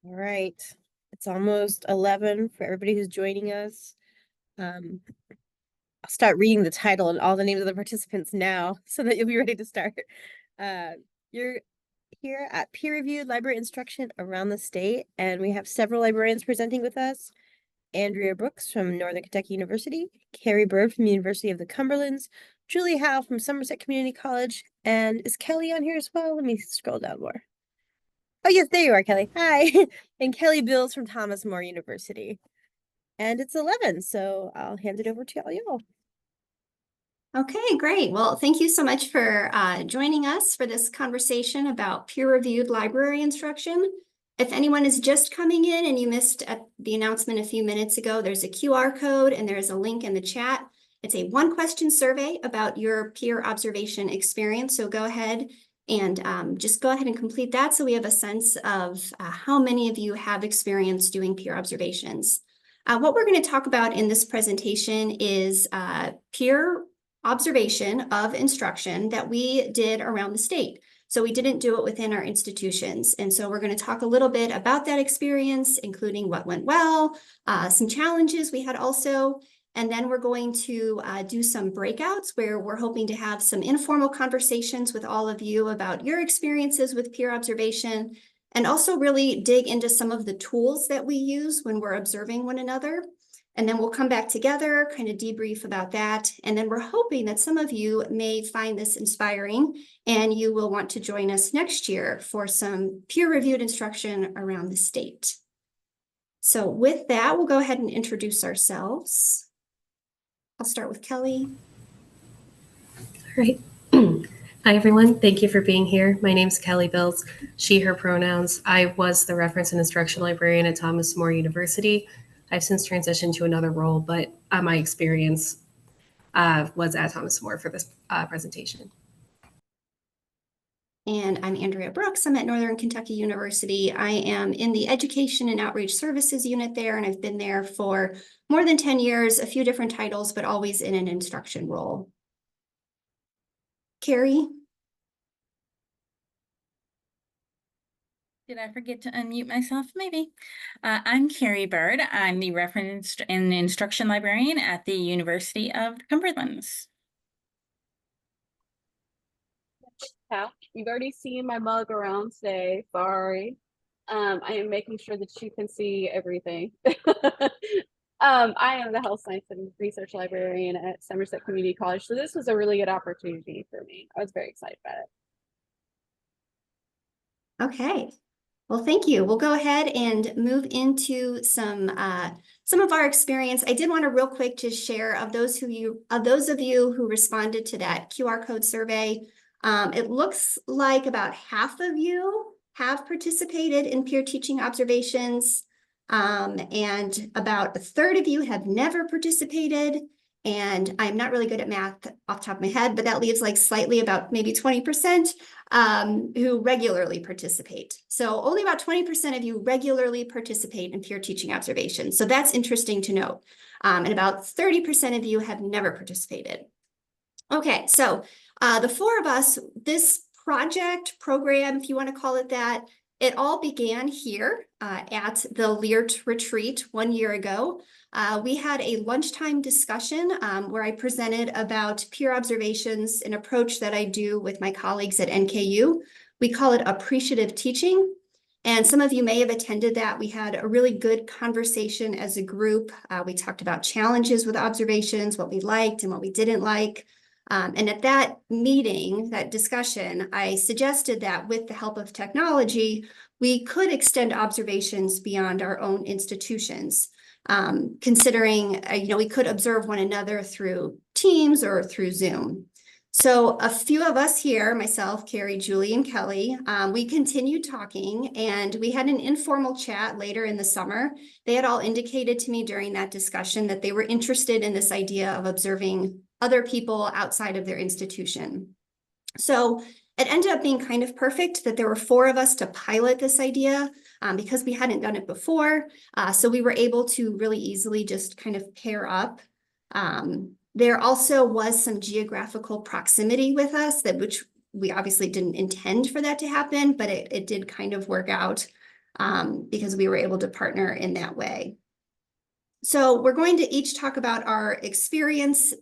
All right. It's almost 11 for everybody who's joining us. I'll start reading the title and all the names of the participants now so that you'll be ready to start. You're here at peer-reviewed library instruction around the state, and we have several librarians presenting with us. Andrea Brooks from Northern Kentucky University, Carrie Byrd from the University of the Cumberlands, Julie Howe from Somerset Community College, and is Kelly on here as well? Let me scroll down more. Oh, yes, there you are, Kelly. Hi. And Kelly Bilz from Thomas More University. And it's 11, so I'll hand it over to all y'all. Okay, great. Well, thank you so much for joining us for this conversation about peer-reviewed library instruction. If anyone is just coming in and you missed the announcement a few minutes ago, there's a QR code and there's a link in the chat. It's a one-question survey about your peer observation experience. So go ahead and just go ahead and complete that so we have a sense of how many of you have experience doing peer observations. What we're going to talk about in this presentation is peer observation of instruction that we did around the state. So we didn't do it within our institutions. And so we're going to talk a little bit about that experience, including what went well, some challenges we had also, and then we're going to do some breakouts where we're hoping to have some informal conversations with all of you about your experiences with peer observation, and also really dig into some of the tools that we use when we're observing one another. And then we'll come back together, kind of debrief about that. And then we're hoping that some of you may find this inspiring and you will want to join us next year for some peer-reviewed instruction around the state. So with that, we'll go ahead and introduce ourselves. I'll start with Kelly. All right. Hi, everyone. Thank you for being here. My name is Kelly Bilz, she, her pronouns. I was the reference and instruction librarian at Thomas More University. I've since transitioned to another role, but my experience was at Thomas More for this presentation. And I'm Andrea Brooks. I'm at Northern Kentucky University. I am in the Education and Outreach Services unit there, and I've been there for more than 10 years, a few different titles, but always in an instruction role. Carrie? Did I forget to unmute myself? Maybe. I'm Carrie Byrd. I'm the reference and instruction librarian at the University of the Cumberlands. You've already seen my mug around today. Sorry. I am making sure that you can see everything. I am the health science and research librarian at Somerset Community College. So this was a really good opportunity for me. I was very excited about it. Okay. Well, thank you. We'll go ahead and move into some of our experience. I did want to real quick just share of those of you who responded to that QR code survey. It looks like about half of you have participated in peer teaching observations, and about a third of you have never participated. And I'm not really good at math off the top of my head, but that leaves like slightly about maybe 20% who regularly participate. So only about 20% of you regularly participate in peer teaching observations. So that's interesting to note. And about 30% of you have never participated. Okay, so the four of us, this program, if you want to call it that, it all began here at the LIRT Retreat 1 year ago. We had a lunchtime discussion where I presented about peer observations, an approach that I do with my colleagues at NKU. We call it appreciative teaching. And some of you may have attended that. We had a really good conversation as a group. We talked about challenges with observations, what we liked and what we didn't like. And at that meeting, that discussion, I suggested that with the help of technology, we could extend observations beyond our own institutions, considering, we could observe one another through Teams or through Zoom. So a few of us here, myself, Carrie, Julie, and Kelly, we continued talking, and we had an informal chat later in the summer. They had all indicated to me during that discussion that they were interested in this idea of observing other people outside of their institution. So it ended up being kind of perfect that there were four of us to pilot this idea because we hadn't done it before. So we were able to really easily just kind of pair up. There also was some geographical proximity with us, which we obviously didn't intend for that to happen, but it did kind of work out. because we were able to partner in that way. So we're going to each talk about our experiences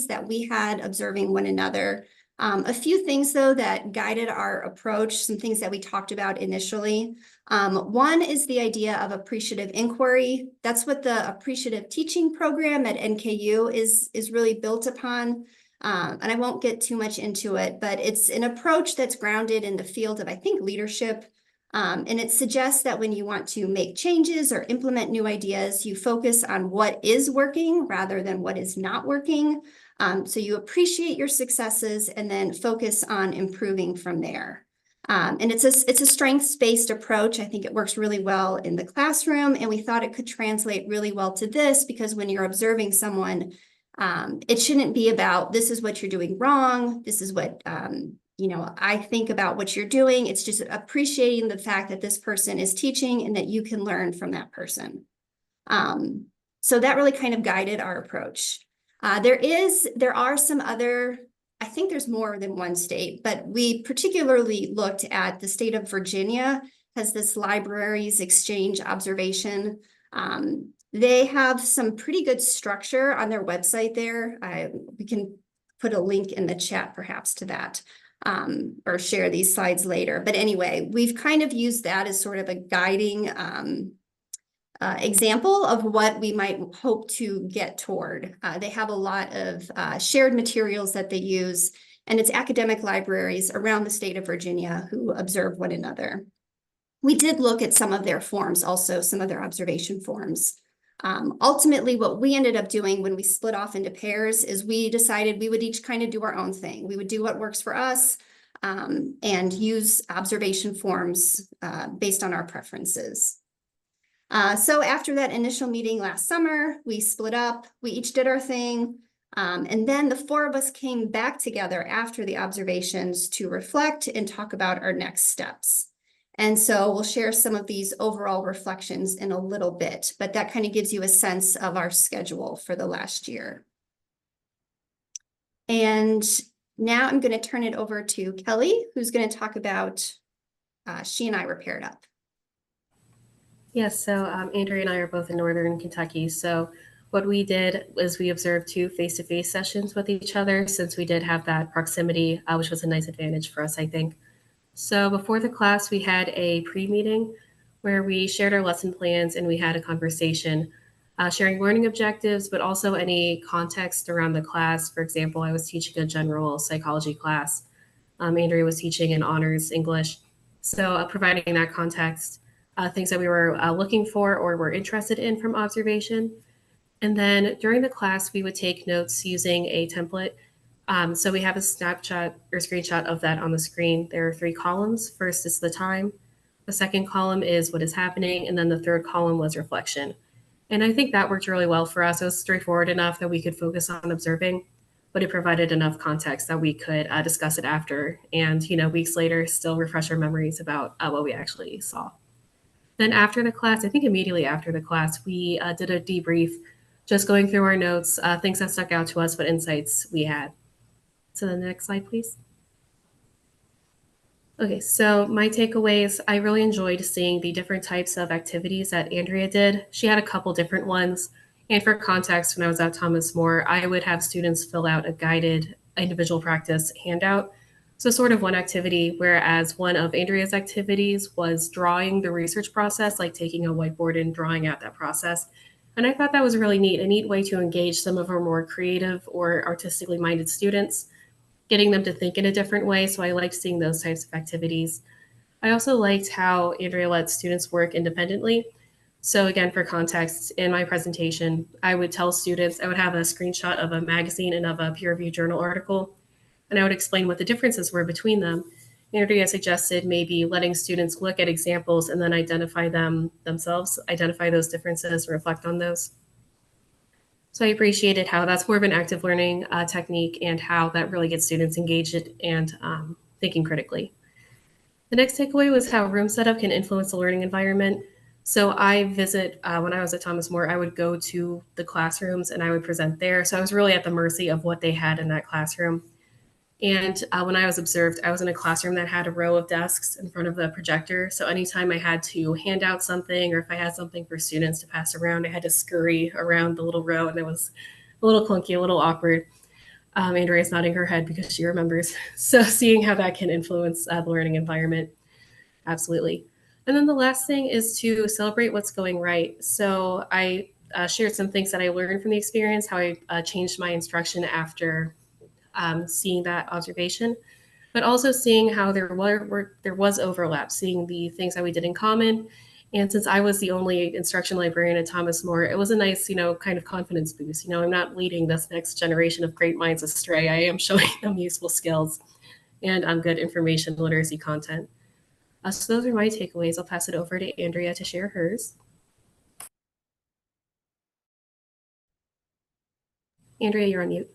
that we had observing one another. A few things, though, that guided our approach, some things that we talked about initially. One is the idea of appreciative inquiry. That's what the appreciative teaching program at NKU is really built upon. And I won't get too much into it, but it's an approach that's grounded in the field of, I think, leadership. And it suggests that when you want to make changes or implement new ideas, you focus on what is working rather than what is not working. So you appreciate your successes and then focus on improving from there. And it's a strengths-based approach. I think it works really well in the classroom, and we thought it could translate really well to this because when you're observing someone, it shouldn't be about this is what you're doing wrong. This is what I think about what you're doing. It's just appreciating the fact that this person is teaching and that you can learn from that person. So that really kind of guided our approach. There are some other, I think there's more than one state, but we particularly looked at the state of Virginia has this libraries exchange observation. They have some pretty good structure on their website there. We can put a link in the chat perhaps to that. Or share these slides later. But anyway, we've kind of used that as sort of a guiding example of what we might hope to get toward. They have a lot of shared materials that they use, and it's academic libraries around the state of Virginia who observe one another. We did look at some of their forms also, some of their observation forms. Ultimately, what we ended up doing when we split off into pairs is we decided we would each kind of do our own thing. We would do what works for us and use observation forms based on our preferences. So after that initial meeting last summer, we split up, we each did our thing. And then the four of us came back together after the observations to reflect and talk about our next steps. And so we'll share some of these overall reflections in a little bit, but that kind of gives you a sense of our schedule for the last year. And now I'm going to turn it over to Kelly, who's going to talk about she and I were paired up. Yes, so Andrea and I are both in Northern Kentucky. So what we did was we observed 2 face-to-face sessions with each other since we did have that proximity, which was a nice advantage for us, I think. So before the class, we had a pre-meeting where we shared our lesson plans and we had a conversation, sharing learning objectives, but also any context around the class. For example, I was teaching a general psychology class. Andrea was teaching an honors English. So providing that context, things that we were looking for or were interested in from observation. And then during the class, we would take notes using a template. So we have a snapshot or screenshot of that on the screen. There are 3 columns. First is the time. The second column is what is happening. And then the third column was reflection. And I think that worked really well for us. It was straightforward enough that we could focus on observing, but it provided enough context that we could discuss it after. And, weeks later, still refresh our memories about what we actually saw. Then after the class, I think immediately after the class, we did a debrief, just going through our notes, things that stuck out to us, what insights we had. So the next slide, please. Okay, so my takeaways, I really enjoyed seeing the different types of activities that Andrea did. She had a couple different ones. And for context, when I was at Thomas More, I would have students fill out a guided individual practice handout. So sort of one activity, whereas one of Andrea's activities was drawing the research process, like taking a whiteboard and drawing out that process. And I thought that was really neat, a neat way to engage some of our more creative or artistically minded students, getting them to think in a different way. So I liked seeing those types of activities. I also liked how Andrea let students work independently. So again, for context, in my presentation, I would tell students, I would have a screenshot of a magazine and of a peer-reviewed journal article, and I would explain what the differences were between them. Andrea suggested maybe letting students look at examples and then identify them themselves, identify those differences, reflect on those. So I appreciated how that's more of an active learning technique and how that really gets students engaged and thinking critically. The next takeaway was how room setup can influence the learning environment. So I visit, when I was at Thomas More, I would go to the classrooms and I would present there. So I was really at the mercy of what they had in that classroom. And when I was observed, I was in a classroom that had a row of desks in front of the projector. So anytime I had to hand out something or if I had something for students to pass around, I had to scurry around the little row, and it was a little clunky, a little awkward. Andrea's nodding her head because she remembers. So seeing how that can influence the learning environment, absolutely. And then the last thing is to celebrate what's going right. So I shared some things that I learned from the experience, how I changed my instruction after seeing that observation, but also seeing how there was overlap, seeing the things that we did in common. And since I was the only instruction librarian at Thomas More, it was a nice, kind of confidence boost. I'm not leading this next generation of great minds astray. I am showing them useful skills and good information literacy content. So those are my takeaways. I'll pass it over to Andrea to share hers. Andrea, you're on mute.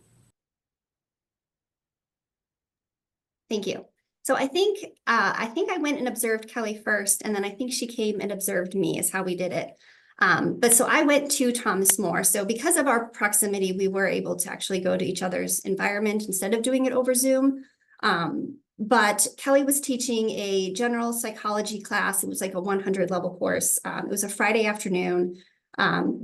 Thank you. So I think I went and observed Kelly first, and then I think she came and observed me is how we did it. But so I went to Thomas More. So because of our proximity, we were able to actually go to each other's environment instead of doing it over Zoom. But Kelly was teaching a general psychology class. It was like a 100 level course. It was a Friday afternoon.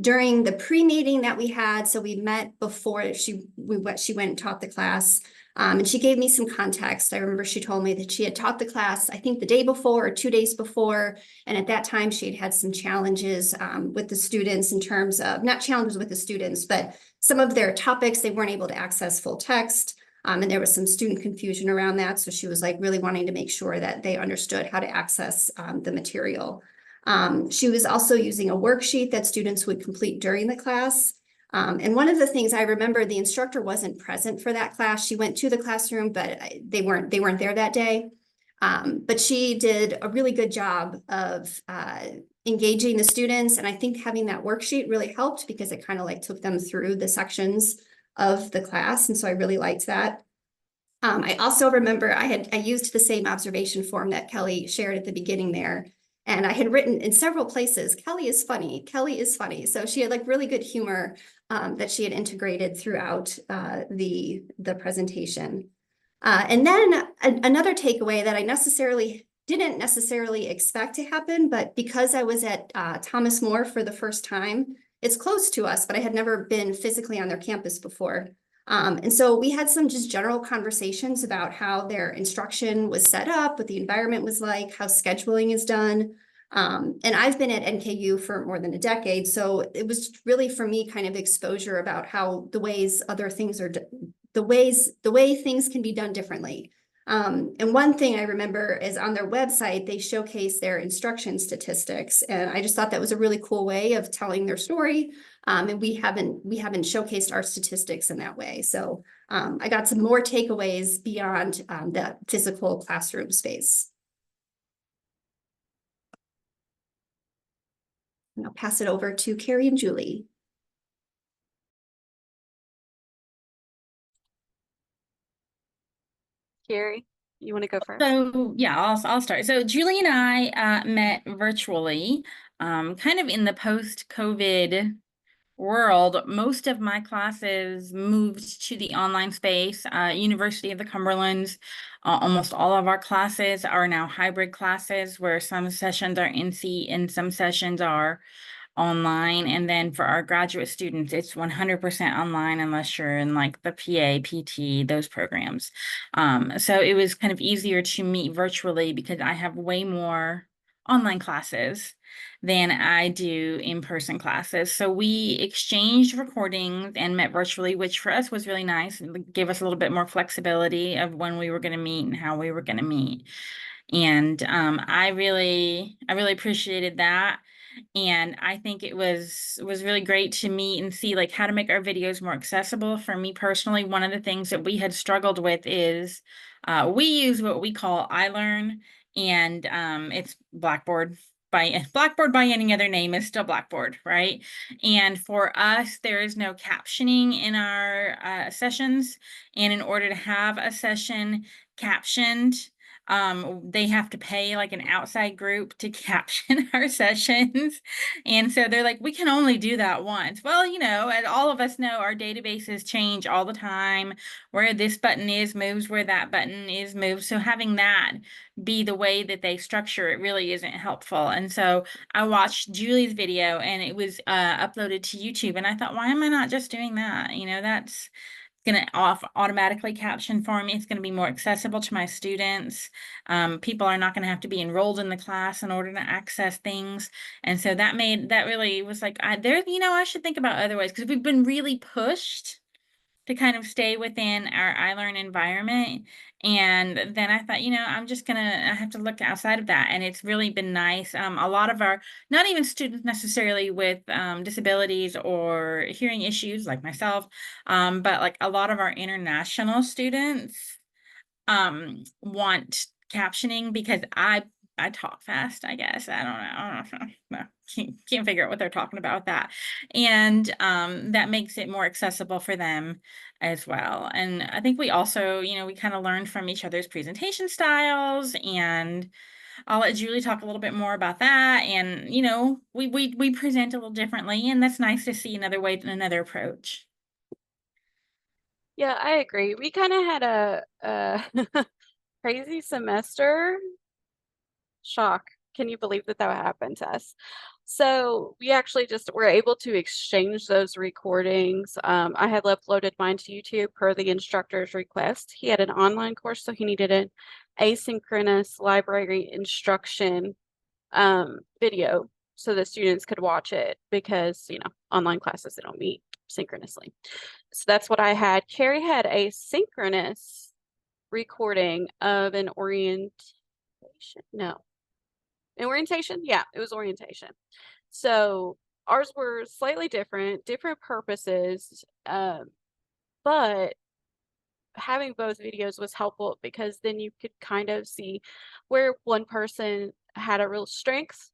During the pre-meeting that we had, so we met before she went and taught the class. And she gave me some context. I remember she told me that she had taught the class, I think the day before or 2 days before. And at that time, she had some challenges with the students in terms of, not challenges with the students, but some of their topics, they weren't able to access full text. And there was some student confusion around that. So she was like really wanting to make sure that they understood how to access the material. She was also using a worksheet that students would complete during the class. And one of the things I remember, the instructor wasn't present for that class. She went to the classroom, but they weren't there that day. But she did a really good job of engaging the students. And I think having that worksheet really helped because it kind of like took them through the sections of the class. And so I really liked that. I also remember I used the same observation form that Kelly shared at the beginning there. And I had written in several places, Kelly is funny, Kelly is funny. So she had like really good humor that she had integrated throughout the presentation. And then another takeaway that I didn't necessarily expect to happen, but because I was at Thomas More for the first time, it's close to us, but I had never been physically on their campus before. And so we had some just general conversations about how their instruction was set up, what the environment was like, how scheduling is done. And I've been at NKU for more than a decade. So it was really for me kind of exposure about how the ways other things are, the way things can be done differently. And one thing I remember is on their website, they showcase their instruction statistics. And I just thought that was a really cool way of telling their story. And we haven't showcased our statistics in that way. So I got some more takeaways beyond the physical classroom space. And I'll pass it over to Carrie and Julie. Carrie, you want to go first? So yeah, I'll start. So Julie and I met virtually, kind of in the post-COVID world. Most of my classes moved to the online space. University of the Cumberlands, almost all of our classes are now hybrid classes where some sessions are in seat and some sessions are online. And then for our graduate students, it's 100% online unless you're in like the PA, PT, those programs. So it was kind of easier to meet virtually because I have way more online classes than I do in-person classes. So we exchanged recordings and met virtually, which for us was really nice. It gave us a little bit more flexibility of when we were going to meet and how we were going to meet. And I really appreciated that. And I think it was really great to meet and see like how to make our videos more accessible. For me personally, one of the things that we had struggled with is we use what we call iLearn, and it's Blackboard by any other name is still Blackboard, right? And for us, there is no captioning in our sessions. And in order to have a session captioned, they have to pay like an outside group to caption our sessions. And so they're like, we can only do that once. Well, you know, and all of us know our databases change all the time. Where this button is moves where that button is moves. So having that be the way that they structure it really isn't helpful. And so I watched Julie's video and it was uploaded to YouTube. And I thought, why am I not just doing that? You know, that's going to automatically caption for me. It's going to be more accessible to my students. People are not going to have to be enrolled in the class in order to access things. And so that really was like, I should think about other ways, because we've been really pushed to kind of stay within our iLearn environment. And then I thought, I have to look outside of that. And it's really been nice. A lot of our, not even students necessarily with disabilities or hearing issues like myself, but like a lot of our international students want captioning, because I talk fast, I guess. I don't know. No, can't figure out what they're talking about with that. And that makes it more accessible for them as well. And I think we also, we kind of learned from each other's presentation styles, and I'll let Julie talk a little bit more about that. And, we present a little differently, and that's nice to see another way, another approach. Yeah, I agree. We kind of had a crazy semester. Shock. Can you believe that happened to us? So we actually just were able to exchange those recordings. I had uploaded mine to YouTube per the instructor's request. He had an online course, so he needed an asynchronous library instruction video so the students could watch it, because, online classes, they don't meet synchronously. So that's what I had. Carrie had a synchronous recording of an orientation. No. Orientation? Yeah, it was orientation. So ours were slightly different purposes, but having both videos was helpful, because then you could kind of see where one person had a real strength,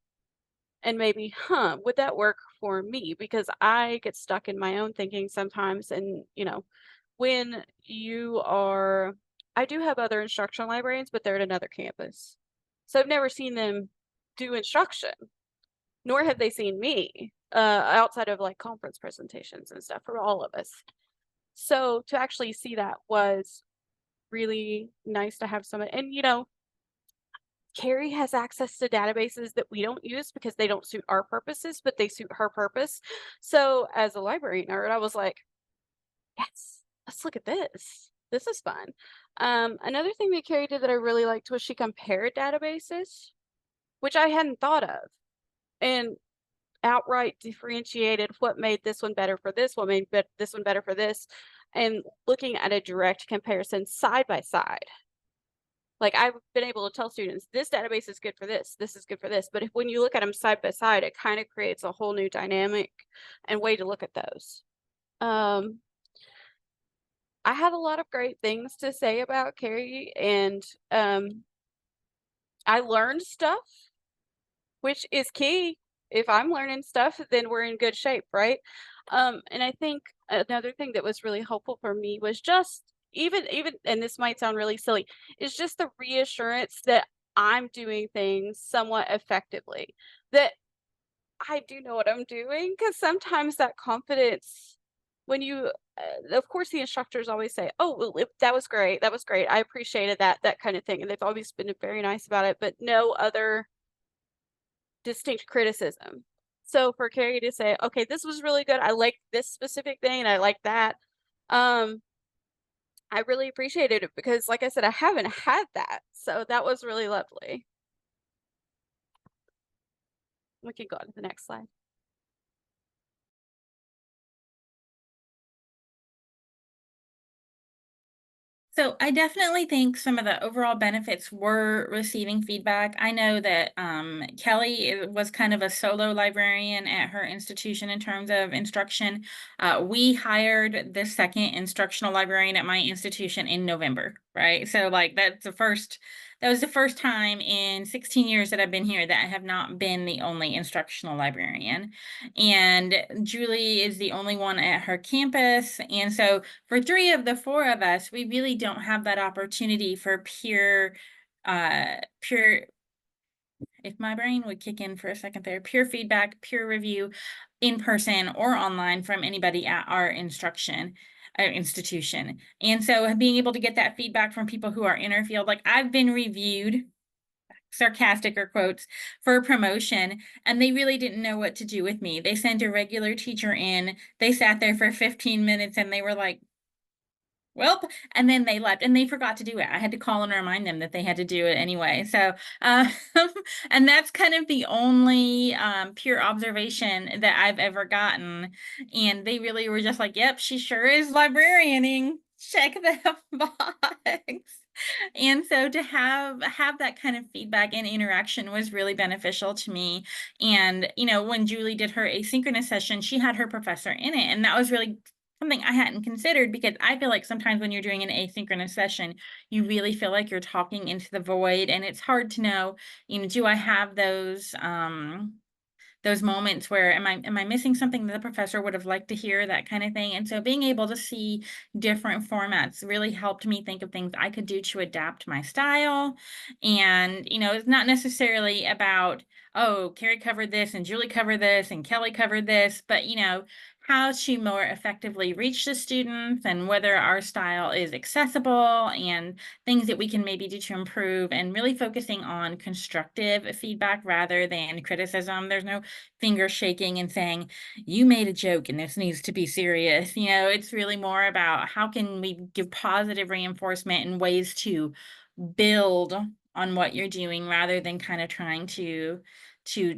and maybe, would that work for me? Because I get stuck in my own thinking sometimes. And, when I do have other instructional librarians, but they're at another campus. So I've never seen them do instruction, nor have they seen me outside of like conference presentations and stuff for all of us. So to actually see that was really nice to have someone. And Carrie has access to databases that we don't use because they don't suit our purposes, but they suit her purpose. So as a library nerd, I was like, yes, let's look at this. This is fun. Another thing that Carrie did that I really liked was she compared databases, which I hadn't thought of, and outright differentiated what made this one better for this, what made this one better for this, and looking at a direct comparison side by side. Like, I've been able to tell students, this database is good for this is good for this. But when you look at them side by side, it kind of creates a whole new dynamic and way to look at those. I had a lot of great things to say about Carrie, and I learned stuff, which is key. If I'm learning stuff, then we're in good shape, right? And I think another thing that was really helpful for me was just even, and this might sound really silly, is just the reassurance that I'm doing things somewhat effectively, that I do know what I'm doing. Because sometimes that confidence, when you, of course, the instructors always say, oh, well, that was great. That was great. I appreciated that kind of thing. And they've always been very nice about it, but no other distinct criticism. So for Carrie to say, okay, this was really good, I like this specific thing and I like that, I really appreciated it, because like I said, I haven't had that. So that was really lovely. We can go on to the next slide. So I definitely think some of the overall benefits were receiving feedback. I know that Kelly was kind of a solo librarian at her institution in terms of instruction. We hired the second instructional librarian at my institution in November, right? So like that was the first time in 16 years that I've been here that I have not been the only instructional librarian. And Julie is the only one at her campus. And so for 3 of the 4 of us, we really don't have that opportunity for peer pure, if my brain would kick in for a second there, peer feedback, peer review in person or online from anybody at our institution. And so being able to get that feedback from people who are in our field, like I've been reviewed, sarcastic or quotes, for promotion, and they really didn't know what to do with me. They sent a regular teacher in, they sat there for 15 minutes and they were like, well, and then they left and they forgot to do it. I had to call and remind them that they had to do it anyway. So, and that's kind of the only pure observation that I've ever gotten. And they really were just like, yep, she sure is librarianing. Check that box. And so to have that kind of feedback and interaction was really beneficial to me. And, you know, when Julie did her asynchronous session, she had her professor in it. And that was really something I hadn't considered, because I feel like sometimes when you're doing an asynchronous session, you really feel like you're talking into the void, and it's hard to know, you know, do I have those moments where am I missing something that the professor would have liked to hear, that kind of thing. And so being able to see different formats really helped me think of things I could do to adapt my style. And, you know, it's not necessarily about, oh, Carrie covered this and Julie covered this and Kelly covered this, but, you know, how to more effectively reach the students and whether our style is accessible and things that we can maybe do to improve, and really focusing on constructive feedback rather than criticism. There's no finger shaking and saying, you made a joke and this needs to be serious. You know, it's really more about how can we give positive reinforcement and ways to build on what you're doing rather than kind of trying to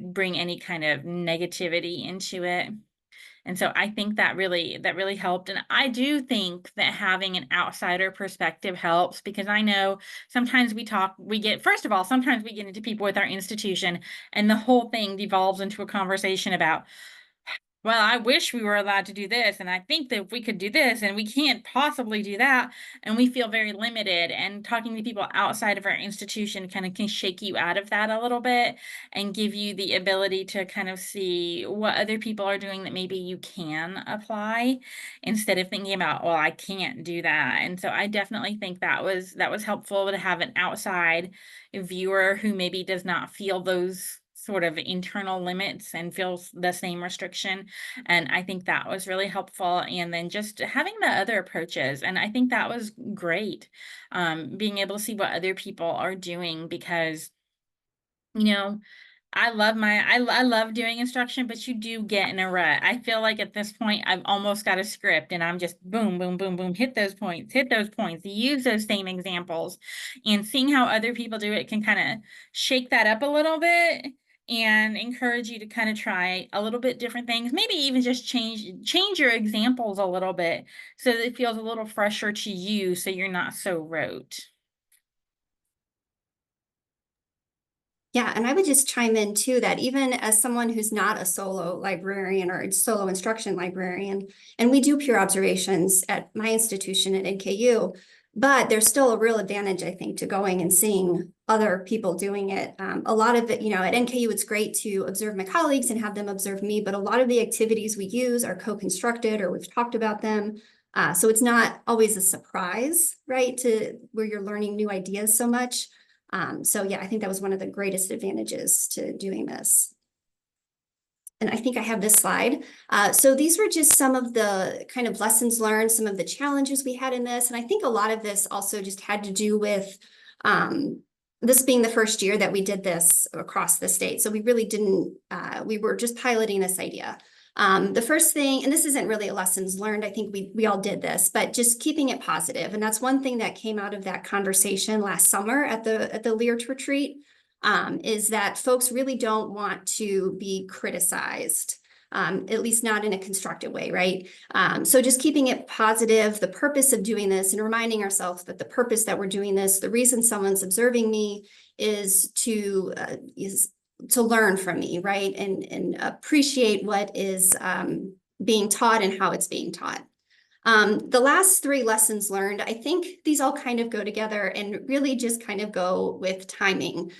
bring any kind of negativity into it. And so I think that really helped. And I do think that having an outsider perspective helps, because I know sometimes first of all, sometimes we get into people with our institution and the whole thing devolves into a conversation about, well, I wish we were allowed to do this, and I think that we could do this, and we can't possibly do that, and we feel very limited. And talking to people outside of our institution kind of can shake you out of that a little bit and give you the ability to kind of see what other people are doing that maybe you can apply, instead of thinking about, well, I can't do that. And so I definitely think that was helpful to have an outside viewer who maybe does not feel those sort of internal limits and feels the same restriction. And I think that was really helpful. And then just having the other approaches. And I think that was great. Being able to see what other people are doing, because, you know, I love doing instruction, but you do get in a rut. I feel like at this point, I've almost got a script and I'm just boom, boom, boom, boom, hit those points, use those same examples, and seeing how other people do it can kind of shake that up a little bit and encourage you to kind of try a little bit different things, maybe even just change your examples a little bit so that it feels a little fresher to you, so you're not so rote. Yeah, and I would just chime in too that even as someone who's not a solo librarian or a solo instruction librarian, and we do peer observations at my institution at NKU, but there's still a real advantage, I think, to going and seeing other people doing it. A lot of it, you know, at NKU, it's great to observe my colleagues and have them observe me, but a lot of the activities we use are co-constructed or we've talked about them. So it's not always a surprise, right, to where you're learning new ideas so much. So yeah, I think that was one of the greatest advantages to doing this. And I think I have this slide. So these were just some of the kind of lessons learned, some of the challenges we had in this. And I think a lot of this also just had to do with this being the first year that we did this across the state. So we really didn't, we were just piloting this idea. The first thing, and this isn't really a lessons learned, I think we all did this, but just keeping it positive. And that's one thing that came out of that conversation last summer at the LIRT retreat, is that folks really don't want to be criticized, at least not in a constructive way, right? So just keeping it positive, the purpose of doing this, and reminding ourselves that the purpose that we're doing this, the reason someone's observing me is to learn from me, right? And appreciate what is being taught and how it's being taught. The last three lessons learned, I think these all kind of go together and really just kind of go with timing.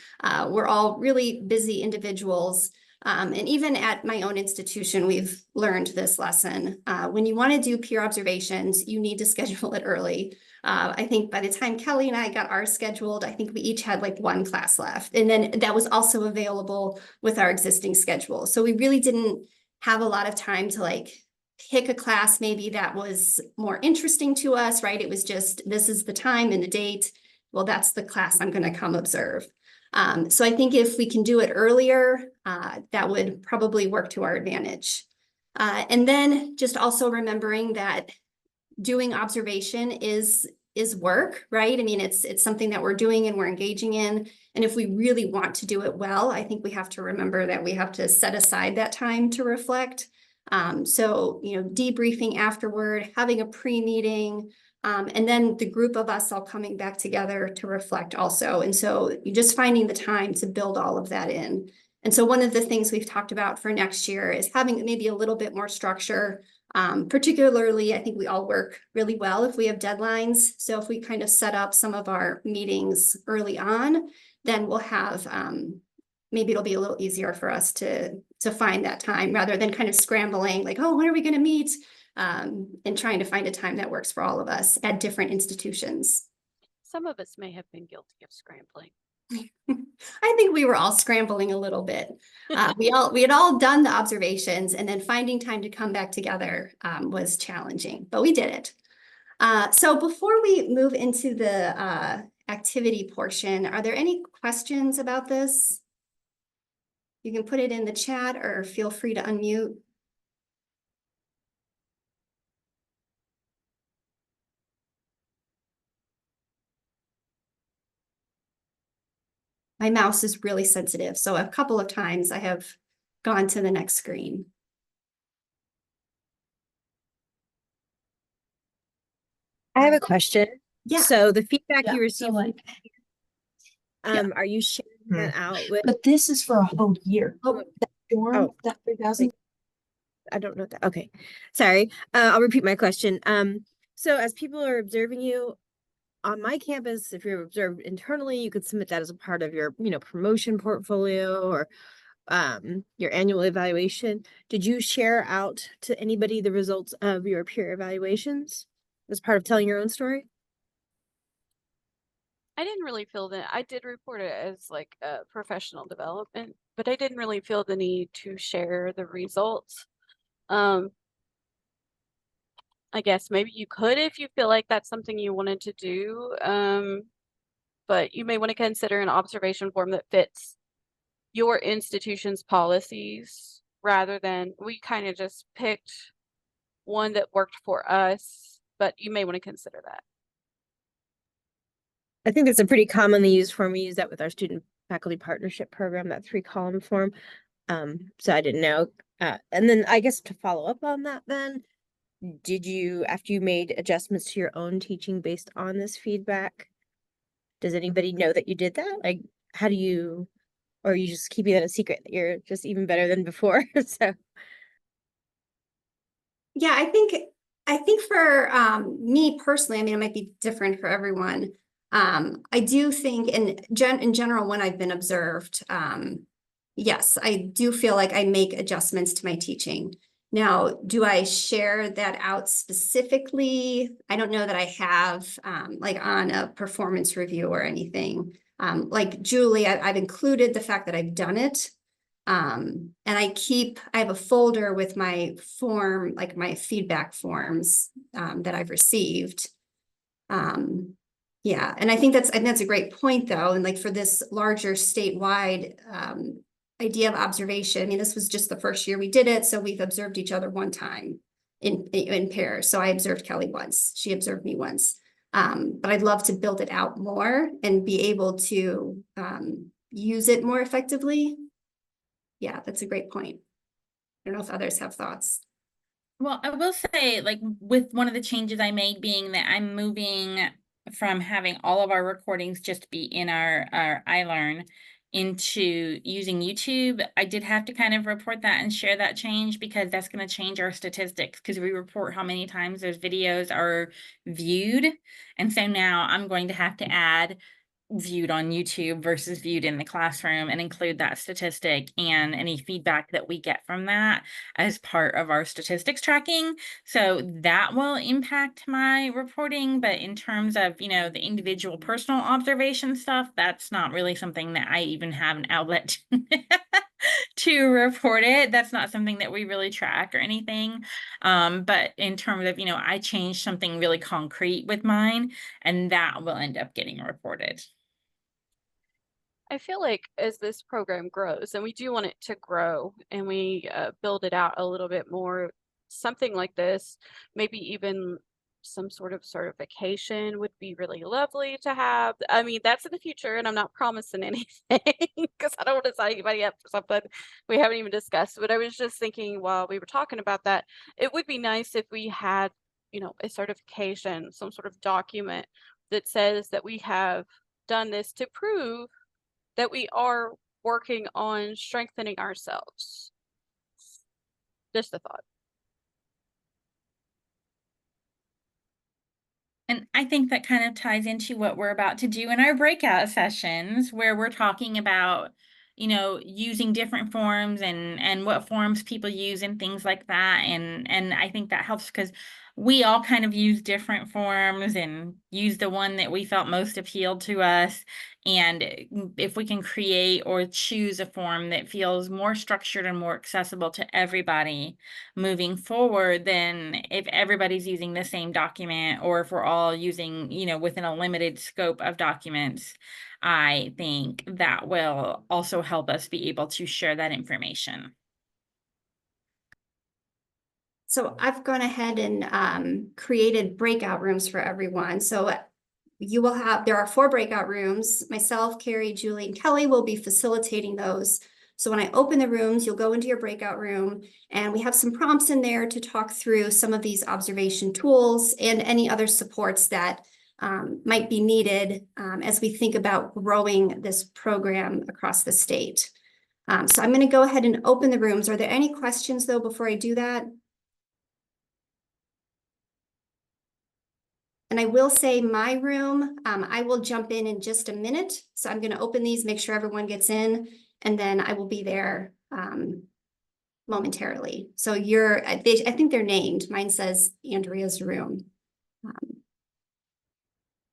We're all really busy individuals. And even at my own institution, we've learned this lesson. When you want to do peer observations, you need to schedule it early. I think by the time Kelly and I got ours scheduled, I think we each had like one class left. And then that was also available with our existing schedule. So we really didn't have a lot of time to like pick a class maybe that was more interesting to us, right? It was just, this is the time and the date. Well, that's the class I'm going to come observe. So I think if we can do it earlier, that would probably work to our advantage. And then just also remembering that doing observation is work, right? I mean, it's something that we're doing and we're engaging in. And if we really want to do it well, I think we have to remember that we have to set aside that time to reflect. So, debriefing afterward, having a pre-meeting, and then the group of us all coming back together to reflect also. And so you're just finding the time to build all of that in. And so one of the things we've talked about for next year is having maybe a little bit more structure. Particularly, I think we all work really well if we have deadlines. So if we kind of set up some of our meetings early on, then we'll have, maybe it'll be a little easier for us to find that time rather than kind of scrambling like, oh, when are we going to meet? And trying to find a time that works for all of us at different institutions. Some of us may have been guilty of scrambling. I think we were all scrambling a little bit. We had all done the observations, and then finding time to come back together was challenging, but we did it. So before we move into the activity portion, are there any questions about this? You can put it in the chat or feel free to unmute. My mouse is really sensitive, so a couple of times I have gone to the next screen. I have a question. Yeah. So the feedback Yeah, you received, are you sharing that out with? But this is for a whole year. Oh, That dorm, oh, that 3,000. I don't know that. Okay. Sorry. I'll repeat my question. So as people are observing you on my campus, if you're observed internally, you could submit that as a part of your, promotion portfolio or your annual evaluation. Did you share out to anybody the results of your peer evaluations as part of telling your own story? I didn't really feel that I did report it as like a professional development, but I didn't really feel the need to share the results. I guess maybe you could if you feel like that's something you wanted to do. But you may want to consider an observation form that fits your institution's policies rather than we kind of just picked one that worked for us, but you may want to consider that. I think that's a pretty commonly used form. We use that with our student faculty partnership program, that 3-column form. So I didn't know. And then I guess to follow up on that then, did you, after you made adjustments to your own teaching based on this feedback, does anybody know that you did that? Like, how do you, or are you just keeping that a secret that you're just even better than before? So. Yeah, I think for me personally, I mean, it might be different for everyone. I do think in general, when I've been observed, yes, I do feel like I make adjustments to my teaching. Now, do I share that out specifically? I don't know that I have, like on a performance review or anything. Like Julie, I've included the fact that I've done it. And I have a folder with my form, like my feedback forms that I've received. Yeah, and I think that's a great point though. And like for this larger statewide idea of observation, I mean, this was just the first year we did it. So we've observed each other one time in pairs. So I observed Kelly once, she observed me once. But I'd love to build it out more and be able to use it more effectively. Yeah, that's a great point. I don't know if others have thoughts. Well, I will say, like, with one of the changes I made being that I'm moving from having all of our recordings just be in our iLearn into using YouTube, I did have to kind of report that and share that change because that's going to change our statistics because we report how many times those videos are viewed. And so now I'm going to have to add viewed on YouTube versus viewed in the classroom, and include that statistic and any feedback that we get from that as part of our statistics tracking. So that will impact my reporting, but in terms of, you know, the individual personal observation stuff, that's not really something that I even have an outlet to report it. That's not something that we really track or anything. But in terms of, you know, I changed something really concrete with mine, and that will end up getting reported. I feel like as this program grows, and we do want it to grow, and we build it out a little bit more, something like this, maybe even some sort of certification would be really lovely to have. I mean, that's in the future, and I'm not promising anything because I don't want to sign anybody up for something we haven't even discussed. But I was just thinking while we were talking about that, it would be nice if we had, you know, a certification, some sort of document that says that we have done this to prove that we are working on strengthening ourselves. Just a thought. And I think that kind of ties into what we're about to do in our breakout sessions, where we're talking about, you know, using different forms and what forms people use and things like that. And I think that helps because we all kind of use different forms and use the one that we felt most appealed to us. And if we can create or choose a form that feels more structured and more accessible to everybody moving forward, then if everybody's using the same document, or if we're all using, you know, within a limited scope of documents, I think that will also help us be able to share that information. So I've gone ahead and created breakout rooms for everyone. So you will have, there are 4 breakout rooms. Myself, Carrie, Julie, and Kelly will be facilitating those. So when I open the rooms, you'll go into your breakout room, and we have some prompts in there to talk through some of these observation tools and any other supports that might be needed as we think about growing this program across the state. So I'm going to go ahead and open the rooms. Are there any questions though before I do that? And I will say my room, I will jump in just a minute. So I'm going to open these, make sure everyone gets in, and then I will be there momentarily. So I think they're named. Mine says Andrea's room.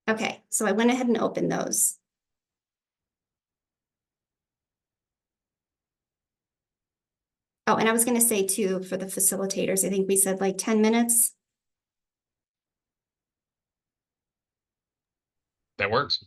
Okay, so I went ahead and opened those. Oh, and I was going to say too, for the facilitators, I think we said like 10 minutes. That works.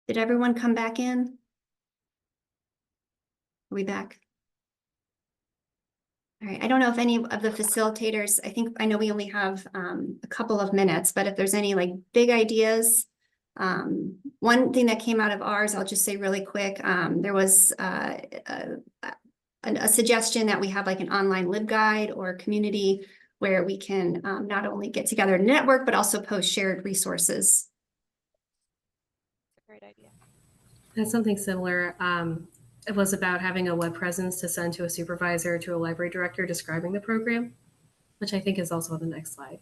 Did everyone come back in? Are we back? All right, I don't know if any of the facilitators, I know we only have a couple of minutes, but if there's any like big ideas. One thing that came out of ours, I'll just say really quick, there was a suggestion that we have like an online LibGuide or community where we can not only get together to network, but also post shared resources. Great idea. That's something similar. It was about having a web presence to send to a supervisor or to a library director describing the program, which I think is also on the next slide.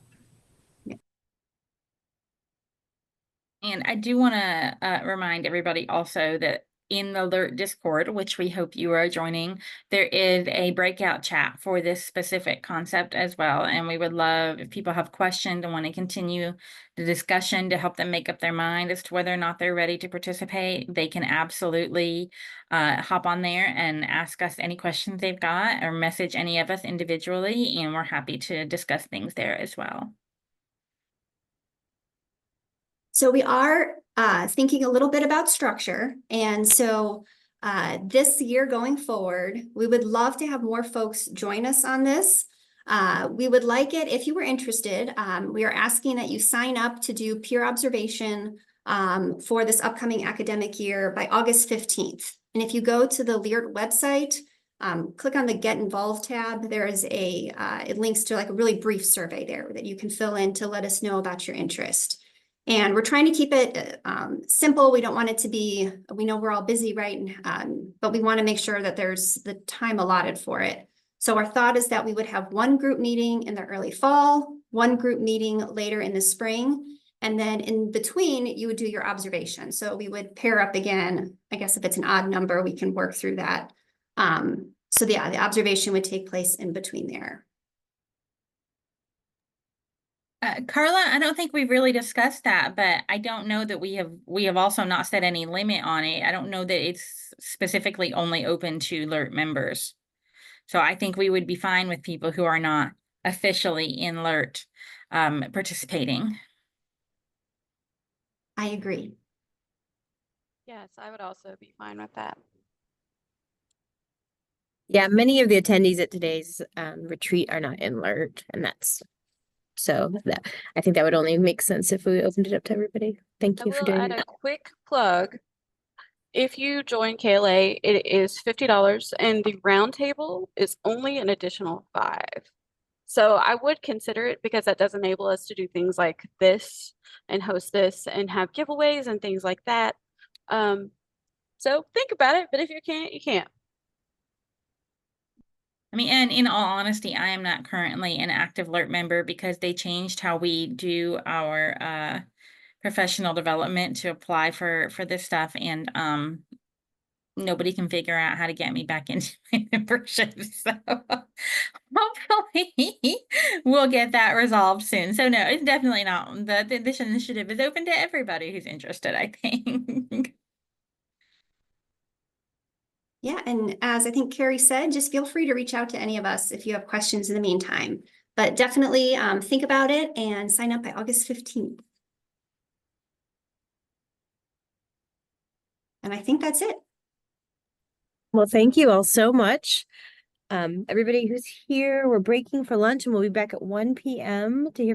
And I do want to remind everybody also that in the LIRT Discord, which we hope you are joining, there is a breakout chat for this specific concept as well. And we would love if people have questions and want to continue the discussion to help them make up their mind as to whether or not they're ready to participate. They can absolutely hop on there and ask us any questions they've got or message any of us individually. And we're happy to discuss things there as well. So we are thinking a little bit about structure. And so this year going forward, we would love to have more folks join us on this. We would like it if you were interested. We are asking that you sign up to do peer observation for this upcoming academic year by August 15th. And if you go to the LIRT website, click on the Get Involved tab, there is it links to like a really brief survey there that you can fill in to let us know about your interest. And we're trying to keep it simple. We don't want it to be, we know we're all busy, right? But we want to make sure that there's the time allotted for it. So our thought is that we would have one group meeting in the early fall, one group meeting later in the spring, and then in between you would do your observation. So we would pair up again. I guess if it's an odd number, we can work through that. So yeah, the observation would take place in between there. Carla, I don't think we've really discussed that, but I don't know that we have also not set any limit on it. I don't know that it's specifically only open to LIRT members. So I think we would be fine with people who are not officially in LIRT participating. I agree. Yes, I would also be fine with that. Yeah, many of the attendees at today's retreat are not in LIRT, and that's so that I think that would only make sense if we opened it up to everybody. Thank you for doing add that. a quick plug. If you join KLA, it is $50 and the roundtable is only an additional $5. So I would consider it because that does enable us to do things like this and host this and have giveaways and things like that. So think about it, but if you can't, you can't. I mean, and in all honesty, I am not currently an active LIRT member because they changed how we do our professional development to apply for this stuff, and nobody can figure out how to get me back into my membership. So hopefully we'll get that resolved soon. So no, it's definitely not. This initiative is open to everybody who's interested, I think. Yeah, and as I think Carrie said, just feel free to reach out to any of us if you have questions in the meantime. But definitely think about it and sign up by August 15th. And I think that's it. Well, thank you all so much. Everybody who's here, we're breaking for lunch and we'll be back at 1 p.m. to hear